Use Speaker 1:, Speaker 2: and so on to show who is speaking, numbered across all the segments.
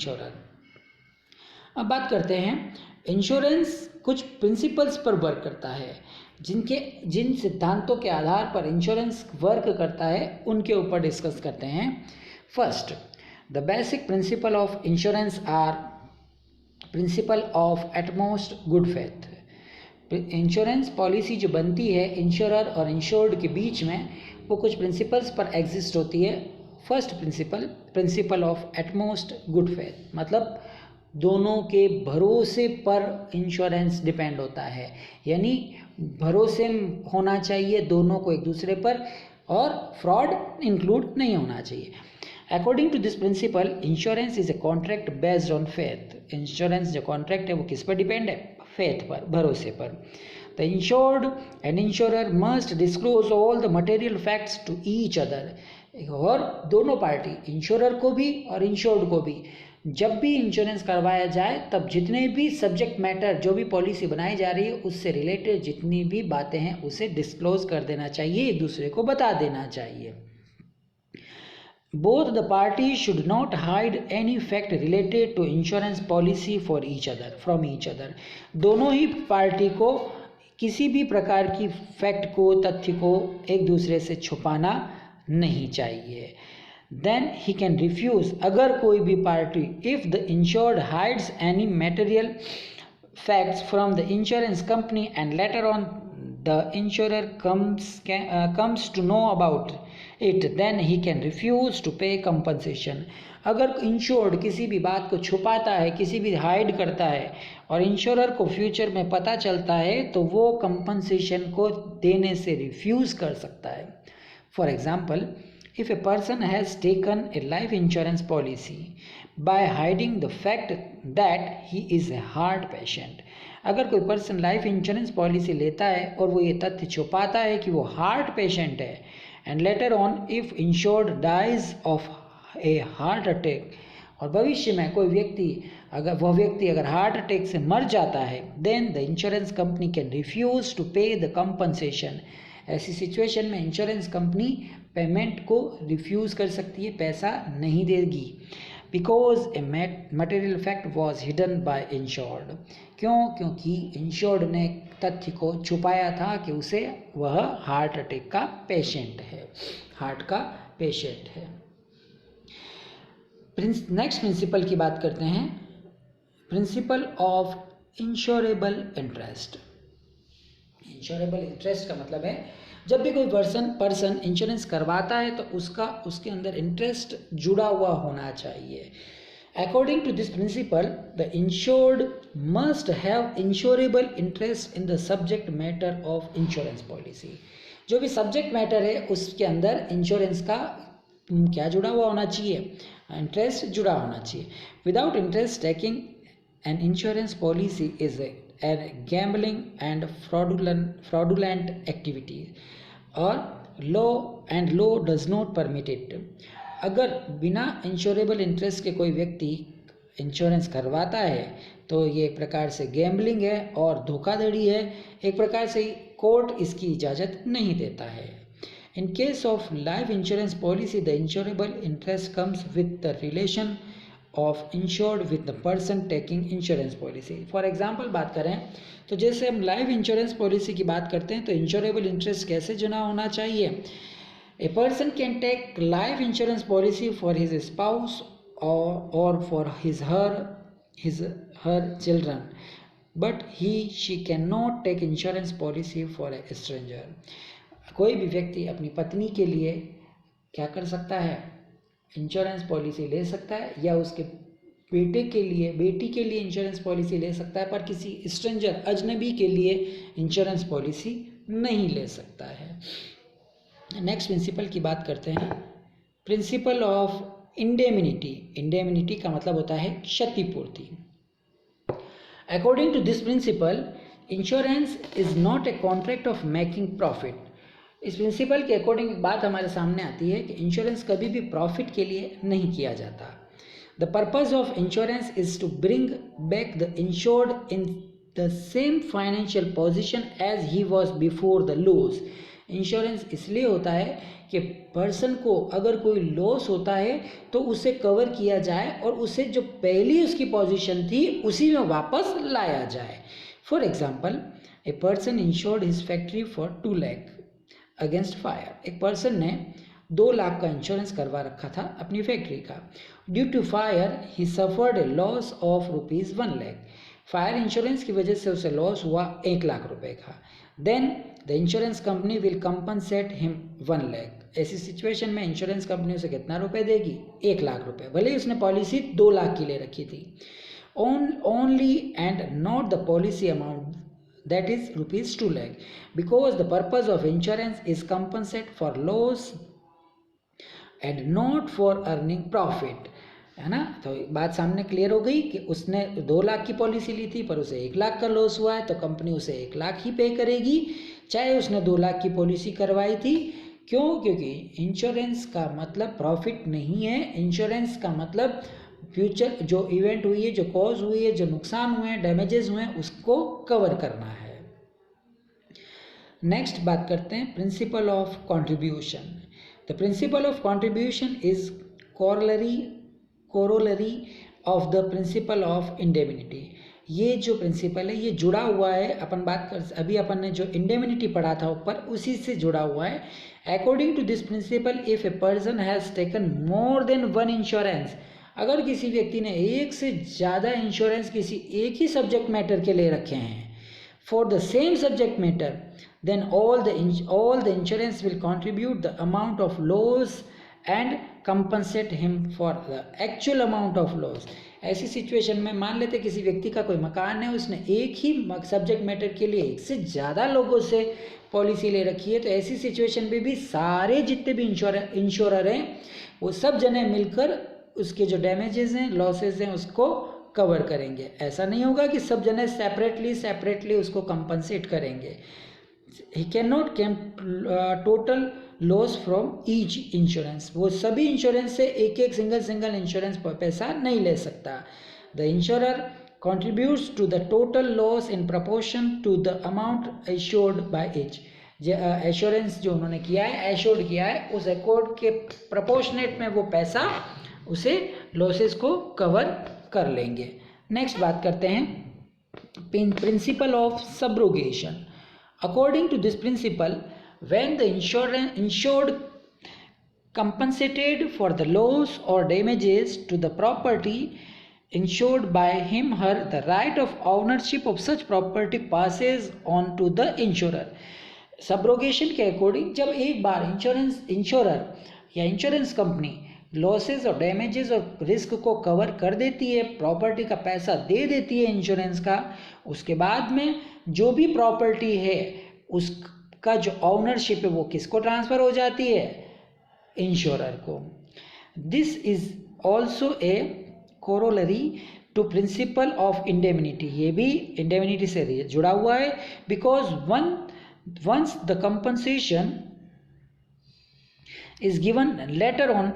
Speaker 1: Insurer. अब बात करते हैं इंश्योरेंस कुछ प्रिंसिपल्स पर वर्क करता है, जिन सिद्धांतों के आधार पर इंश्योरेंस वर्क करता है उनके ऊपर डिस्कस करते हैं। First, the basic principle of insurance are principle of utmost good faith. Insurance policy जो बनती है इंश्योरर और इंश्योर्ड के बीच में, वो कुछ प्रिंसिपल्स पर एग्जिस्ट होती है। First principle of utmost good faith, मतलब दोनों के भरोसे पर इंश्योरेंस डिपेंड होता है, यानी भरोसे होना चाहिए दोनों को एक दूसरे पर, और फ्रॉड इंक्लूड नहीं होना चाहिए। According to this principle insurance is a contract based on faith. Insurance जो कॉन्ट्रैक्ट है वो किस पर डिपेंड है? फेथ पर, भरोसे पर। The insured and insurer must disclose all the material facts to each other. और दोनों पार्टी, इंश्योरर को भी और इंश्योर्ड को भी, जब भी इंश्योरेंस करवाया जाए तब जितने भी सब्जेक्ट मैटर, जो भी पॉलिसी बनाई जा रही है उससे रिलेटेड जितनी भी बातें हैं उसे डिस्क्लोज कर देना चाहिए, एक दूसरे को बता देना चाहिए। Both the parties should not hide any fact related to insurance policy from each other. दोनों ही पार्टी को किसी भी प्रकार की फैक्ट को, तथ्य को एक दूसरे से छुपाना नहीं चाहिए। Then he can refuse, अगर कोई भी party, if the insured hides any material facts from the insurance company and later on the insurer comes to know about it, then he can refuse to pay compensation. अगर insured किसी भी बात को छुपाता है, किसी भी हाइड करता है और इंश्योरर को फ्यूचर में पता चलता है तो वो कंपनसेशन को देने से रिफ्यूज़ कर सकता है। For example, if a person has taken a life insurance policy by hiding the fact that he is a heart patient, अगर कोई पर्सन लाइफ इंश्योरेंस पॉलिसी लेता है और वो ये तथ्य छुपाता है कि वो हार्ट पेशेंट है, and later on if insured dies of a heart attack, और भविष्य में कोई व्यक्ति अगर हार्ट अटैक से मर जाता है, then the insurance company can refuse to pay the compensation. ऐसी सिचुएशन में इंश्योरेंस कंपनी पेमेंट को रिफ्यूज़ कर सकती है, पैसा नहीं देगी, because a material fact was hidden by insured. क्योंकि इंश्योर्ड ने तथ्य को छुपाया था कि वह हार्ट अटैक का पेशेंट है, हार्ट का पेशेंट है। नेक्स्ट प्रिंसिपल की बात करते हैं, principle of insurable interest. Insurable interest का मतलब है जब भी कोई पर्सन इंश्योरेंस करवाता है तो उसके अंदर इंटरेस्ट जुड़ा हुआ होना चाहिए। According to this principle the insured must have insurable interest in the subject matter of insurance policy. जो भी सब्जेक्ट मैटर है उसके अंदर इंश्योरेंस का क्या जुड़ा हुआ होना चाहिए? इंटरेस्ट जुड़ा होना चाहिए। Without interest taking an insurance policy is and gambling and fraudulent activity or law does not permit it। अगर बिना इंश्योरेबल इंटरेस्ट के कोई व्यक्ति इंश्योरेंस करवाता है तो ये एक प्रकार से गैम्बलिंग है और धोखाधड़ी है, एक प्रकार से कोर्ट इसकी इजाज़त नहीं देता है। In case of life insurance policy the insurable interest comes with the relation of insured with the person taking insurance policy. For example बात करें तो जैसे हम लाइफ इंश्योरेंस पॉलिसी की बात करते हैं तो इंश्योरेबल इंटरेस्ट कैसे जुड़ा होना चाहिए? A person can take life insurance policy for his spouse और for her children, but she can not take insurance policy for a stranger. कोई भी व्यक्ति अपनी पत्नी के लिए क्या कर सकता है? इंश्योरेंस पॉलिसी ले सकता है, या उसके बेटी के लिए इंश्योरेंस पॉलिसी ले सकता है, पर किसी स्ट्रेंजर, अजनबी के लिए इंश्योरेंस पॉलिसी नहीं ले सकता है। नेक्स्ट प्रिंसिपल की बात करते हैं, प्रिंसिपल ऑफ इंडेमिनिटी। इंडेमिनिटी का मतलब होता है क्षतिपूर्ति। According to this principle insurance is not a contract of making profit. इस प्रिंसिपल के अकॉर्डिंग बात हमारे सामने आती है कि इंश्योरेंस कभी भी प्रॉफिट के लिए नहीं किया जाता। The purpose of insurance is to bring back the insured in the same financial position as he was before the loss. Insurance इसलिए होता है कि पर्सन को अगर कोई लॉस होता है तो उसे कवर किया जाए और उसे जो पहली उसकी पोजीशन थी उसी में वापस लाया जाए। For example, a person insured his factory for 2 lakh against fire. एक पर्सन ने 2 लाख का इंश्योरेंस करवा रखा था अपनी फैक्ट्री का। Due to fire he suffered a loss of rupees 1 lakh. Fire insurance की वजह से उसे लॉस हुआ 1 लाख रुपए का। Then the insurance company will compensate him 1 lakh. ऐसी सिचुएशन में इंश्योरेंस कंपनी उसे कितना रुपए देगी? 1 लाख रुपए, भले ही उसने पॉलिसी 2 लाख की ले रखी थी। Only and not the policy amount, that is rupees 2 lakh, because the purpose of insurance is compensate for loss and not for earning profit, है ना। तो बात सामने क्लियर हो गई कि उसने 2 लाख की पॉलिसी ली थी पर उसे 1 लाख का लॉस हुआ है तो कंपनी उसे 1 लाख ही पे करेगी, चाहे उसने 2 लाख की पॉलिसी करवाई थी। क्यों? क्योंकि इंश्योरेंस का मतलब प्रॉफिट नहीं है। इंश्योरेंस का मतलब फ्यूचर जो इवेंट हुई है, जो कॉज हुई है, जो नुकसान हुए हैं, डैमेजेस हुए हैं, उसको कवर करना है। नेक्स्ट बात करते हैं principle of contribution. The principle of contribution is corollary of the principal of indemnity. ये जो प्रिंसिपल है ये जुड़ा हुआ है, अभी अपन ने जो इंडेमिनिटी पढ़ा था ऊपर उसी से जुड़ा हुआ है। According to this principle, if a person has taken more than 1 insurance, अगर किसी व्यक्ति ने एक से ज़्यादा इंश्योरेंस किसी एक ही सब्जेक्ट मैटर के ले रखे हैं for the same subject matter, then all the insurance will contribute the amount of loss and compensate him for the actual amount of loss. ऐसी सिचुएशन में मान लेते किसी व्यक्ति का कोई मकान है, उसने एक ही सब्जेक्ट मैटर के लिए एक से ज़्यादा लोगों से पॉलिसी ले रखी है, तो ऐसी सिचुएशन में भी सारे जितने भी इंश्योरर हैं वो सब जने मिलकर उसके जो डैमेजेस हैं, लॉसेस हैं, उसको कवर करेंगे। ऐसा नहीं होगा कि सब जने सेपरेटली उसको कंपनसेट करेंगे। He can not total loss from each insurance, वो सभी इंश्योरेंस से एक एक सिंगल इंश्योरेंस पर पैसा नहीं ले सकता। The insurer contributes to the total loss in proportion to the amount assured by each। Assurance जो उन्होंने किया है, एश्योर्ड किया है, उस एकॉर्ड के प्रोपोर्शनेट में वो पैसा उसे लॉसेस को कवर कर लेंगे। नेक्स्ट बात करते हैं principle of subrogation. According to this principle, when the insured compensated for the loss or damages to the property insured by him her, the right of ownership of such property passes on to the insurer। Subrogation के according जब एक बार insurer या insurance company losses और damages और risk को cover कर देती है, प्रॉपर्टी का पैसा दे देती है इंश्योरेंस का, उसके बाद में जो भी प्रॉपर्टी है उसका जो ऑनरशिप है वो किसको ट्रांसफ़र हो जाती है? इंश्योरर को। This is also a corollary to principle of indemnity, ये भी इंडेमिनिटी से जुड़ा हुआ है। Because once the compensation is given later on,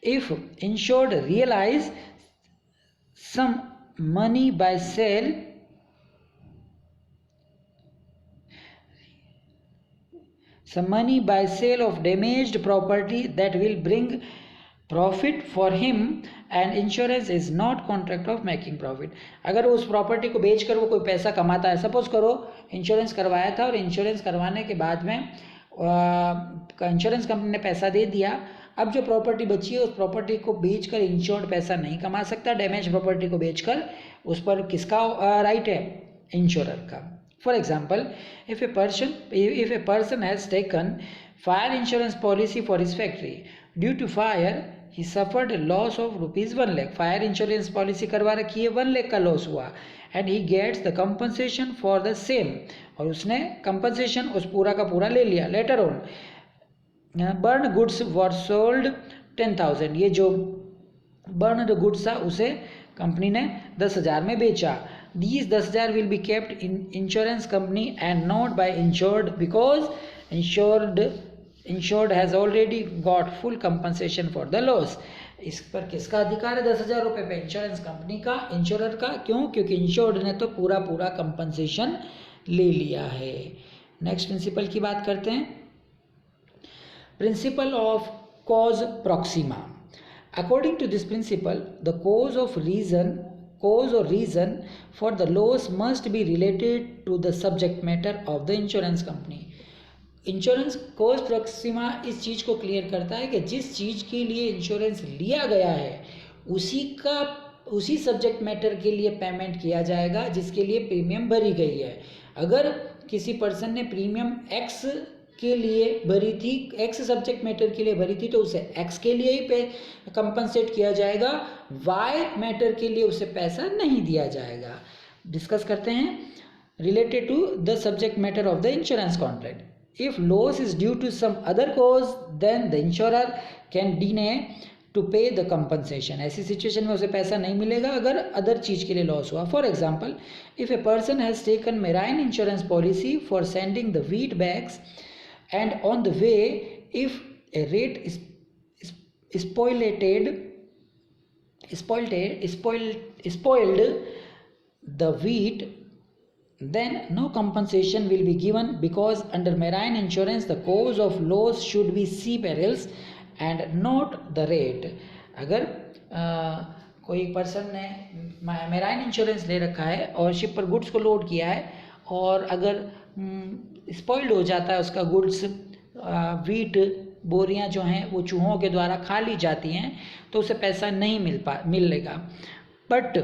Speaker 1: if insured realise some money by sale of damaged property that will bring profit for him and insurance is not contract of making profit। अगर उस property को बेचकर वो कोई पैसा कमाता है, suppose करो इंश्योरेंस करवाया था और इंश्योरेंस करवाने के बाद में इंश्योरेंस कंपनी ने पैसा दे दिया, अब जो प्रॉपर्टी बची है उस प्रॉपर्टी को बेचकर इंश्योर्ड पैसा नहीं कमा सकता, डैमेज प्रॉपर्टी को बेचकर उस पर किसका राइट है? इंश्योरर का। For example, if a person has taken fire insurance policy for his factory, due to fire he suffered a loss of rupees 1 lakh। Fire insurance policy करवा रखी है, 1 लाख का लॉस हुआ, and he gets the compensation for the same, और उसने compensation उस पूरा का पूरा ले लिया। Later on burn goods were sold 10,000, ये जो बर्न गुड्स था उसे कंपनी ने 10,000 में बेचा। These 10,000 will be kept in insurance company and not by insured, because insured has already got full compensation for the loss। इस पर किसका अधिकार है 10,000 रुपये पे? इंश्योरेंस कंपनी का, इंश्योरर का। क्यों? क्योंकि इंश्योर्ड ने तो पूरा कंपनसेशन ले लिया है। नेक्स्ट प्रिंसिपल की बात करते हैं Principle of cause proxima. According to this principle, the cause or reason for the loss must be related to the subject matter of the insurance company. Insurance cause Proxima इस चीज़ को clear करता है कि जिस चीज़ के लिए इंश्योरेंस लिया गया है उसी सब्जेक्ट मैटर के लिए पेमेंट किया जाएगा जिसके लिए प्रीमियम भरी गई है. अगर किसी पर्सन ने प्रीमियम एक्स के लिए भरी थी, एक्स सब्जेक्ट मैटर के लिए भरी थी, तो उसे एक्स के लिए ही कंपनसेट किया जाएगा, वाई मैटर के लिए उसे पैसा नहीं दिया जाएगा. डिस्कस करते हैं related to the subject matter of the insurance contract. If loss is due to some other cause, then the insurer can deny to pay the compensation. ऐसी सिचुएशन में उसे पैसा नहीं मिलेगा अगर अदर चीज़ के लिए लॉस हुआ. For example, if a person has taken marine insurance policy for sending the wheat bags and on the way if a rate is spoiled the wheat, then no compensation will be given because under marine insurance the cause of loss should be sea perils and not the rate. अगर कोई person ने marine insurance ले रखा है और ship पर goods को load किया है और अगर स्पॉइल्ड हो जाता है उसका गुड्स, वीट बोरियां जो हैं वो चूहों के द्वारा खा ली जाती हैं, तो उसे पैसा नहीं मिलेगा. But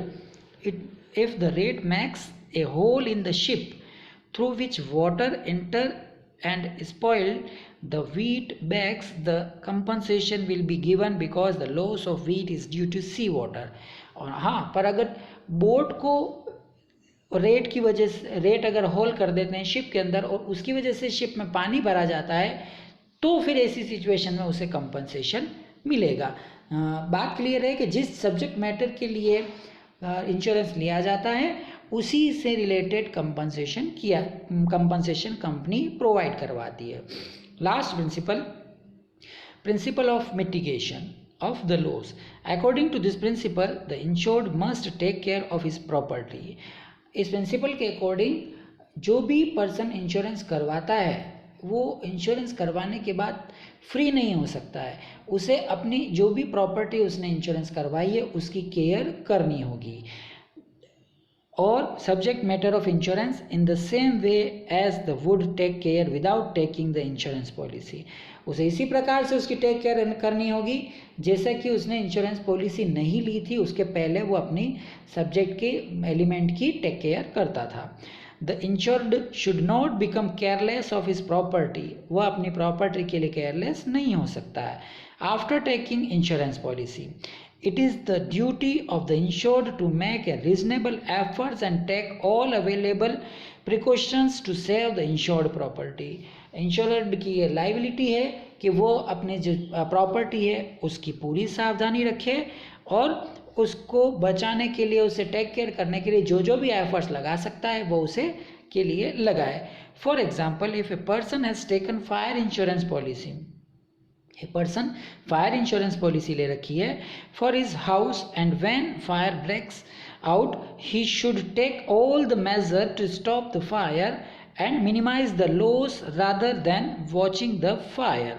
Speaker 1: if the rate makes a hole in the ship through which water enter and spoil the wheat bags, the compensation will be given because the loss of wheat is due to sea water. और हाँ, पर अगर boat को rate की वजह से rate अगर whole कर देते हैं शिप के अंदर और उसकी वजह से शिप में पानी भरा जाता है, तो फिर ऐसी सिचुएशन में उसे कंपनसेशन मिलेगा. बात क्लियर है कि जिस सब्जेक्ट मैटर के लिए इंश्योरेंस लिया जाता है उसी से रिलेटेड कंपनसेशन कंपनी प्रोवाइड करवाती है. Last principle of mitigation of the loss. According to this principle the insured must take care of his property. इस प्रिंसिपल के अकॉर्डिंग जो भी पर्सन इंश्योरेंस करवाता है वो इंश्योरेंस करवाने के बाद फ्री नहीं हो सकता है. उसे अपनी जो भी प्रॉपर्टी उसने इंश्योरेंस करवाई है उसकी केयर करनी होगी. और subject matter of insurance in the same way as the would take care without taking the insurance policy. उसे इसी प्रकार से उसकी टेक केयर करनी होगी जैसा कि उसने इंश्योरेंस पॉलिसी नहीं ली थी, उसके पहले वो अपनी सब्जेक्ट के एलिमेंट की टेक केयर करता था. The insured should not become careless of his property. वह अपनी प्रॉपर्टी के लिए केयरलेस नहीं हो सकता है. After taking insurance policy, it is the duty of the insured to make a reasonable efforts and take all available precautions to save the insured property. Insured की ये लाइबिलिटी है कि वो अपने जो प्रॉपर्टी है उसकी पूरी सावधानी रखे और उसको बचाने के लिए, उसे टेक केयर करने के लिए जो भी एफर्ट्स लगा सकता है वो उसे के लिए लगाए. For example, if a person has taken fire insurance policy, a person fire insurance policy ले रखी है for his house and when fire breaks out he should take all the measure to stop the fire and minimise the loss rather than watching the fire.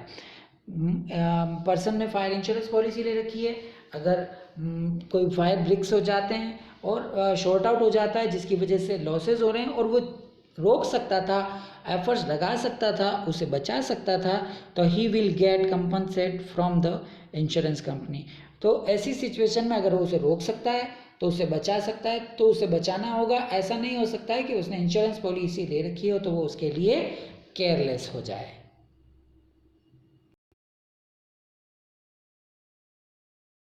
Speaker 1: Person ने fire insurance policy ले रखी है, अगर कोई fire breaks हो जाते हैं और शॉर्ट आउट हो जाता है जिसकी वजह से लॉसेज हो रहे हैं और वो रोक सकता था, एफर्ट्स लगा सकता था, उसे बचा सकता था, तो he will get compensate from the insurance company. तो ऐसी सिचुएशन में अगर वो उसे रोक सकता है तो उसे बचा सकता है, तो उसे बचाना होगा. ऐसा नहीं हो सकता है कि उसने इंश्योरेंस पॉलिसी ले रखी हो तो वो उसके लिए केयरलेस हो जाए.